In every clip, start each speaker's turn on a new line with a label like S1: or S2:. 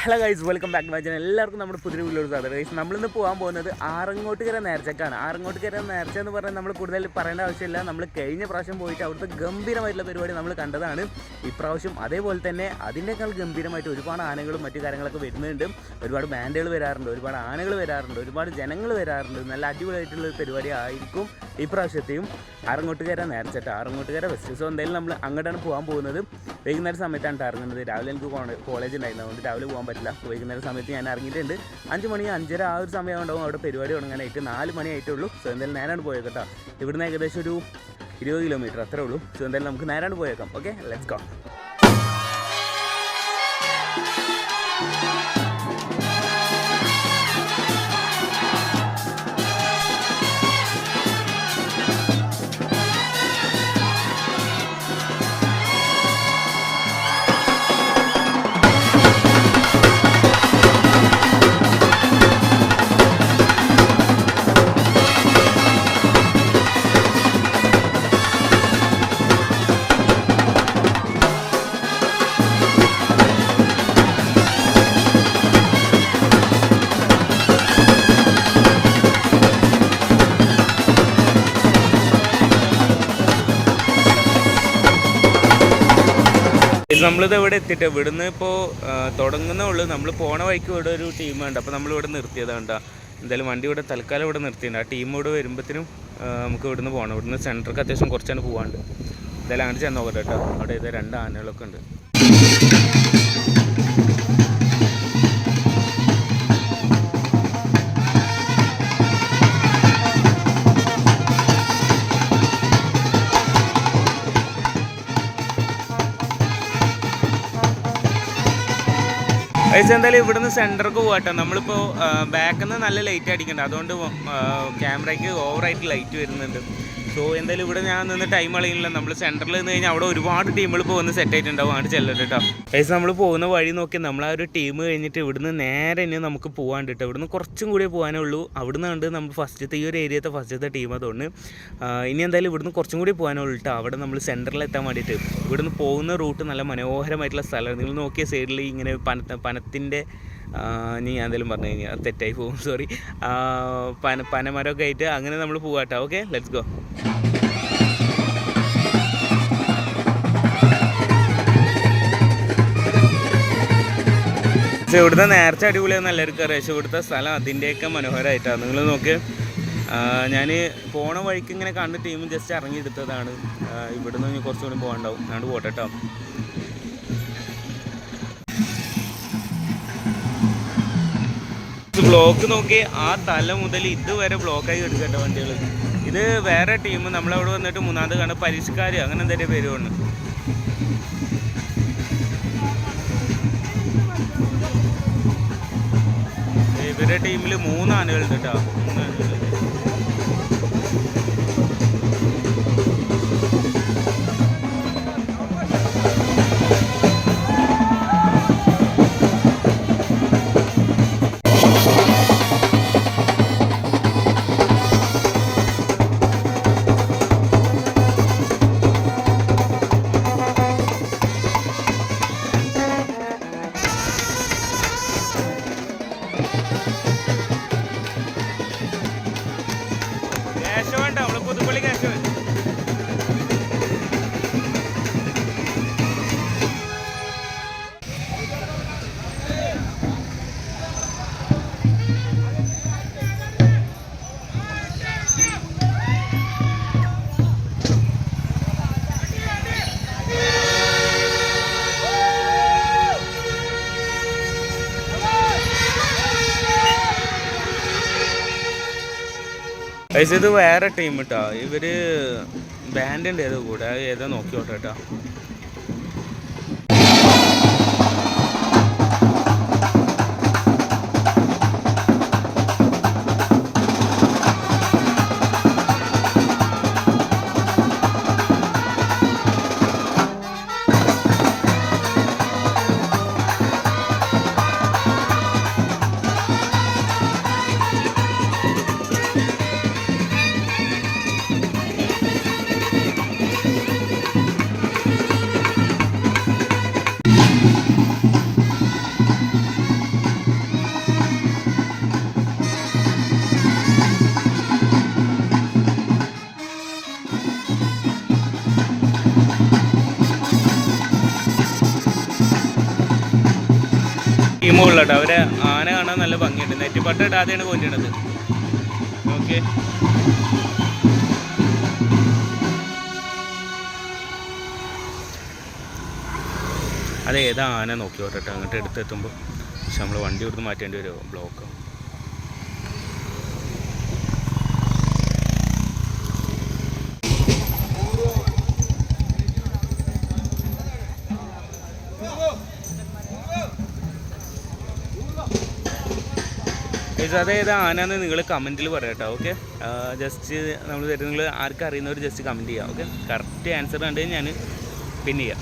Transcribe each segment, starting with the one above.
S1: Hello guys, welcome back to my channel. എല്ലാവർക്കും നമ്മുടെ പുതിയ വീഡിയോസ് സ്വാഗതം. ഗൈസ്, നമ്മളിന്ന് പോകാൻ പോകുന്നത് ആറങ്ങോട്ടുകര നേർച്ചക്കാണ്. ആറങ്ങോട്ടുകര നേർച്ച എന്ന് പറഞ്ഞാൽ നമ്മൾ കൂടുതൽ പറയേണ്ട ആവശ്യമില്ല. നമ്മൾ കഴിഞ്ഞ പ്രാവശ്യം പോയിട്ട് അവിടുത്തെ ഗംഭീരമായിട്ടുള്ള പരിപാടി നമ്മൾ കണ്ടതാണ്. ഇപ്രാവശ്യം അതേപോലെ തന്നെ അതിനേക്കാൾ ഗംഭീരമായിട്ട് ഒരുപാട് ആനകളും മറ്റു കാര്യങ്ങളൊക്കെ വരുന്നുണ്ട്. ഒരുപാട് ബാൻഡുകൾ വരാറുണ്ട്, ഒരുപാട് ആനകൾ വരാറുണ്ട്, ഒരുപാട് ജനങ്ങൾ വരാറുണ്ട്. നല്ല അടിപൊളിയായിട്ടുള്ള പരിപാടി ആയിരിക്കും ഇപ്രാവശ്യത്തെയും ആറങ്ങോട്ടുകര നേർച്ചട്ട. ആറങ്ങോട്ടുകര ഫെസ്റ്റ്. സോ എന്തായാലും നമ്മൾ അങ്ങോട്ടാണ് പോകാൻ പോകുന്നത്. വൈകുന്നേരം സമയത്താണ് ഇറങ്ങുന്നത്. രാവിലെ എനിക്ക് കോളേജ് ഉണ്ടായിരുന്നു, അതുകൊണ്ട് രാവിലെ പോകാൻ പറ്റില്ല. വൈകുന്നേരം സമയത്ത് ഞാൻ ഇറങ്ങിയിട്ടുണ്ട്. 5 മണി 5:30 ആ ഒരു സമയം ഉണ്ടാവും അവിടെ പരിപാടി തുടങ്ങാനായിട്ട്. 4 മണി ആയിട്ടുള്ളൂ. സോ എന്തായാലും നേരാണ് പോയത് കേട്ടോ. ഇവിടുന്ന് ഏകദേശം ഒരു 20 കിലോമീറ്റർ അത്രേ ഉള്ളൂ. സോ എന്തായാലും നമുക്ക് നേരാണ് പോയേക്കാം. Okay, let's go. നമ്മളിത് ഇവിടെ എത്തിയിട്ട് ഇവിടുന്ന് ഇപ്പോൾ തുടങ്ങുന്നേ ഉള്ളൂ. നമ്മൾ പോണ വഴിക്ക് ഇവിടെ ഒരു ടീമുണ്ട്. അപ്പോൾ നമ്മളിവിടെ നിർത്തിയതാണ് കേട്ടോ. എന്തായാലും വണ്ടി ഇവിടെ തൽക്കാലം ഇവിടെ നിർത്തിയിട്ടുണ്ട്. ആ ടീം ഇവിടെ വരുമ്പോഴത്തേനും നമുക്ക് ഇവിടുന്ന് പോകണം. ഇവിടുന്ന് സെൻറ്റർക്ക് അത്യാവശ്യം കുറച്ചാണ് പോകാണ്ട്. എന്തായാലും അങ്ങനെ ചെന്ന് നോക്കട്ടെ കേട്ടോ. അവിടെ ഇത് 2 ആനകളൊക്കെ ഉണ്ട്. എന്തായാലും ഇവിടുന്ന് സെൻറ്റർക്ക് പോകട്ടെ. നമ്മളിപ്പോൾ ബാക്കിൽ നിന്ന് നല്ല ലൈറ്റ് അടിക്കണ്ട, അതുകൊണ്ട് ക്യാമറയ്ക്ക് ഓവറായിട്ട് ലൈറ്റ് വരുന്നുണ്ട്. സോ എന്തായാലും ഇവിടെ ഞാൻ നിന്ന് ടൈം കളയുന്നില്ല. നമ്മൾ സെൻറ്ററിൽ നിന്ന് കഴിഞ്ഞാൽ അവിടെ ഒരുപാട് ടീമുകൾ പോകുന്ന സെറ്റ് ആയിട്ടുണ്ടാവും. അങ്ങോട്ട് ചെല്ലട്ടെ കേട്ടോ. ഗൈസ്, നമ്മൾ പോകുന്ന വഴി നോക്കി നമ്മൾ ആ ഒരു ടീം കഴിഞ്ഞിട്ട് ഇവിടുന്ന് നേരെ ഇനി നമുക്ക് പോകാണ്ട് കേട്ടോ. ഇവിടുന്ന് കുറച്ചും കൂടിയേ പോകാനേ ഉള്ളൂ. അവിടുന്ന് കണ്ട് നമ്മൾ ഫസ്റ്റത്തെ ഈ ഒരു ഏരിയത്തെ ഫസ്റ്റത്തെ ടീം അതുകൊണ്ട് ഇനി എന്തായാലും ഇവിടുന്ന് കുറച്ചും കൂടി പോകാനേ ഉള്ളൂ കേട്ടോ. അവിടെ നമ്മൾ സെൻറ്ററിലെത്താൻ വേണ്ടിയിട്ട് ഇവിടുന്ന് പോകുന്ന റൂട്ട് നല്ല മനോഹരമായിട്ടുള്ള സ്ഥലമാണ്. നിങ്ങൾ നോക്കിയ സൈഡിൽ ഇങ്ങനെ പനത്തിൻ്റെ ഇനി ഞാൻ എന്തെങ്കിലും പറഞ്ഞു കഴിഞ്ഞാൽ തെറ്റായി പോകും, സോറി. പനമരമൊക്കെ ആയിട്ട് അങ്ങനെ നമ്മൾ പോകാട്ടോ. Okay, let's go. പക്ഷേ ഇവിടുത്തെ നേർച്ച അടിപൊളിയാണെന്ന് എല്ലാവർക്കും അറിയാം. പക്ഷേ ഇവിടുത്തെ സ്ഥലം അതിൻ്റെയൊക്കെ മനോഹരമായിട്ടാണ്. നിങ്ങൾ നോക്ക്, ഞാൻ പോണ വഴിക്ക് ഇങ്ങനെ കണ്ട് ടീം ജസ്റ്റ് ഇറങ്ങിയെടുത്തതാണ്. ഇവിടുന്ന് കുറച്ചുകൂടി പോകാണ്ടാവും. ഞാൻ പോട്ടെ കേട്ടോ. ബ്ലോക്ക് നോക്കി ആ തല മുതൽ ഇതുവരെ ബ്ലോക്കായി എടുക്കട്ടെ വണ്ടികൾ. ഇത് വേറെ ടീം നമ്മളവിടെ വന്നിട്ട് 3ാമത് കാണും, പരിഷ്കാർ അങ്ങനെ എന്തെങ്കിലും പേരുണ്ട്. ഇവരുടെ ടീമിൽ 3 ആനകളുണ്ട് കേട്ടോ. 3 ആനകൾ. ഇത് വേറെ ടീം കേട്ടോ. ഇവർ ബാൻഡുണ്ട് ഏതോ കൂടെ, ഏതോ നോക്കിയോട്ടെ കേട്ടോ. ടീമുള്ളട്ടോ. അവരെ ആന കാണാൻ നല്ല ഭംഗിയുണ്ട്. നെറ്റിപ്പട്ട ഇടാതെയാണ് കൊല്ലണത്. ഓക്കെ, അത് ഏതാ ആന നോക്കി ഓട്ടോ. അങ്ങോട്ട് എടുത്തെത്തുമ്പോൾ പക്ഷെ നമ്മൾ വണ്ടി കൊടുത്ത് മാറ്റേണ്ടി വരുമോ, ബ്ലോക്ക്. അതേതാ ആനാന്ന് നിങ്ങൾ കമൻറ്റിൽ പറയാം കേട്ടോ. ഓക്കെ, ജസ്റ്റ് നമ്മൾ തരുന്ന നിങ്ങൾ ആർക്കും അറിയുന്നവർ ജസ്റ്റ് കമൻറ്റ് ചെയ്യാം. ഓക്കെ, കറക്റ്റ് ആൻസർ കണ്ടു ഞാൻ പിൻ ചെയ്യാം.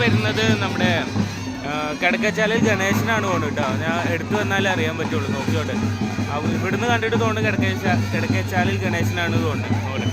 S1: വരുന്നത് നമ്മുടെ കിടക്കച്ചാലിൽ ഗണേശനാണ് തോന്നുന്നു കേട്ടോ. ഞാൻ എടുത്തു വന്നാലേ അറിയാൻ പറ്റുള്ളൂ. നോക്കിയോട്ടെ, ഇവിടുന്ന് കണ്ടിട്ട് തോന്നുന്നു കിടക്കച്ചാലിൽ ഗണേശനാണ് തോന്നുന്നത്. അവിടെ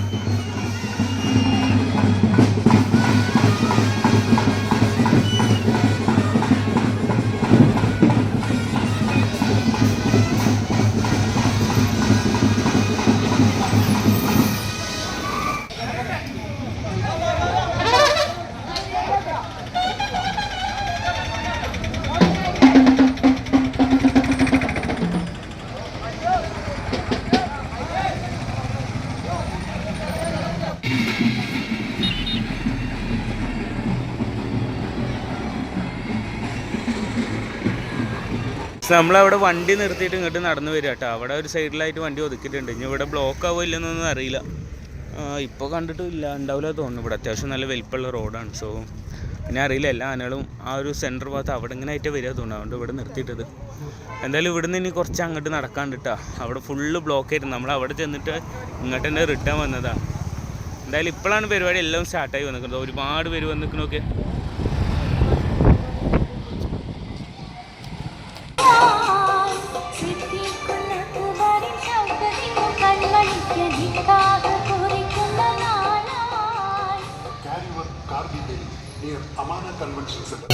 S1: നമ്മളവിടെ വണ്ടി നിർത്തിയിട്ട് ഇങ്ങോട്ട് നടന്നു വരിക കേട്ടോ. അവിടെ ഒരു സൈഡിലായിട്ട് വണ്ടി ഒതുക്കിയിട്ടുണ്ട്. ഇനി ഇവിടെ ബ്ലോക്ക് ആവോ ഇല്ലെന്നൊന്നും അറിയില്ല. ഇപ്പോൾ കണ്ടിട്ടും ഇല്ല, ഉണ്ടാവില്ല തോന്നുന്നു. ഇവിടെ അത്യാവശ്യം നല്ല വലിപ്പമുള്ള റോഡാണ്. സോ പിന്നെ അറിയില്ല, എല്ലാ ആനകളും ആ ഒരു സെൻറ്റർ ഭാഗത്ത് അവിടെ ഇങ്ങനെ ആയിട്ട് വരിക തോന്നുന്നു. അതുകൊണ്ട് ഇവിടെ നിർത്തിയിട്ടത്. എന്തായാലും ഇവിടുന്ന് ഇനി കുറച്ച് അങ്ങോട്ട് നടക്കാണ്ട് കേട്ടോ. അവിടെ ഫുള്ള് ബ്ലോക്ക് ആയിരുന്നു. നമ്മൾ അവിടെ ചെന്നിട്ട് ഇങ്ങോട്ട് തന്നെ റിട്ടേൺ വന്നതാണ്. എന്തായാലും ഇപ്പോഴാണ് പരിപാടി എല്ലാം സ്റ്റാർട്ടായി വന്നിരിക്കുന്നത്. ഒരുപാട് പേര് വന്നിരിക്കണമൊക്കെ.
S2: near Amana Convention Center.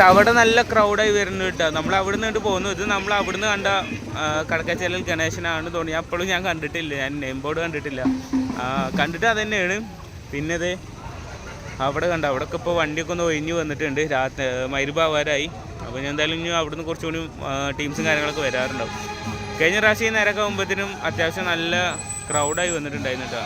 S1: അവിടെ നല്ല ക്രൗഡായി വരുന്നു കേട്ടോ. നമ്മൾ അവിടെ നിന്ന് പോകുന്നു. ഇത് നമ്മൾ അവിടെ നിന്ന് കണ്ട കടക്കച്ചേലിൽ ഗണേശനാണ് തോന്നി. അപ്പോഴും ഞാൻ കണ്ടിട്ടില്ല, ഞാൻ നെയിം ബോർഡ് കണ്ടിട്ടില്ല. കണ്ടിട്ട് അത് തന്നെയാണ്. പിന്നെ ഇത് അവിടെ കണ്ട, അവിടെയൊക്കെ ഇപ്പോൾ വണ്ടിയൊക്കെ ഒന്ന് ഒഴിഞ്ഞു വന്നിട്ടുണ്ട്. മരുഭാവാരായി. അപ്പോൾ ഞാൻ എന്തായാലും ഇനി അവിടെ നിന്ന് കുറച്ചുകൂടി ടീംസും കാര്യങ്ങളൊക്കെ വരാറുണ്ടാവും. കഴിഞ്ഞ പ്രാവശ്യം നേരൊക്കെ ആകുമ്പോഴത്തേനും അത്യാവശ്യം നല്ല ക്രൗഡായി വന്നിട്ടുണ്ടായിരുന്നു കേട്ടോ.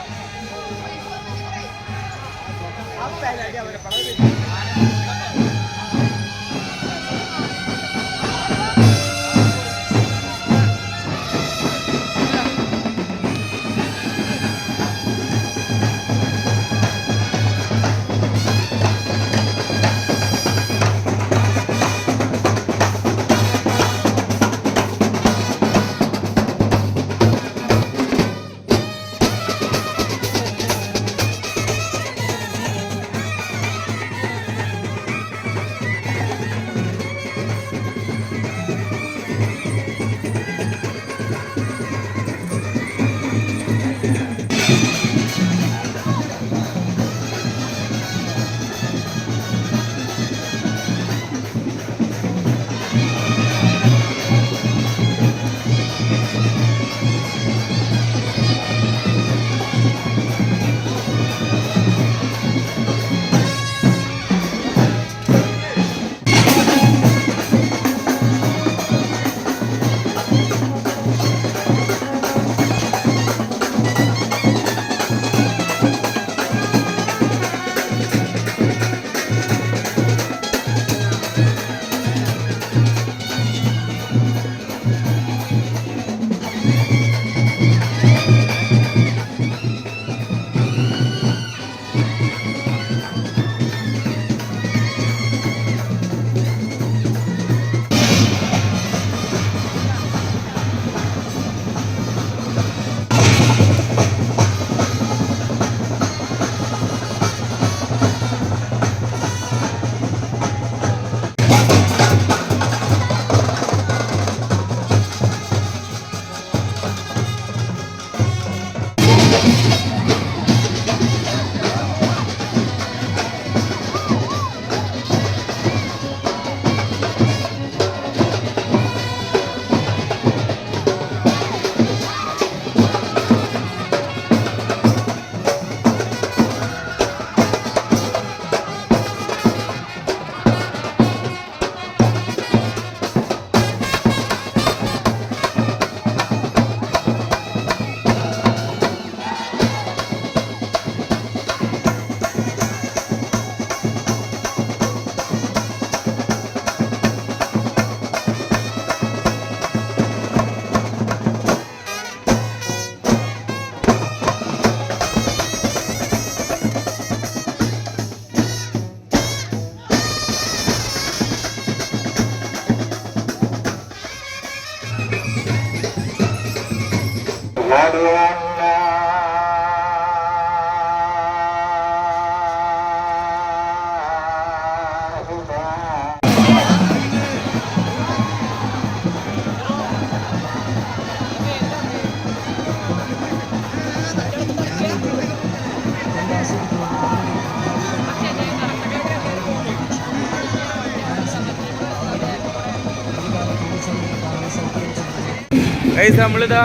S1: ഗൈസ് നമ്മളിതാ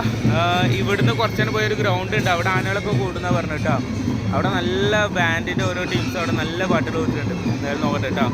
S1: ഇവിടുന്ന് കുറച്ചാണ് പോയൊരു ഗ്രൗണ്ട് ഉണ്ട്, അവിടെ ആനകളൊക്കെ കൂടുന്ന പറഞ്ഞു കേട്ടോ. അവിടെ നല്ല ബാൻഡിൻ്റെ ഓരോ ടീംസും അവിടെ നല്ല പാട്ടുകൾ വെച്ചിട്ടുണ്ട്. എന്തായാലും നോക്കട്ടെ കേട്ടോ.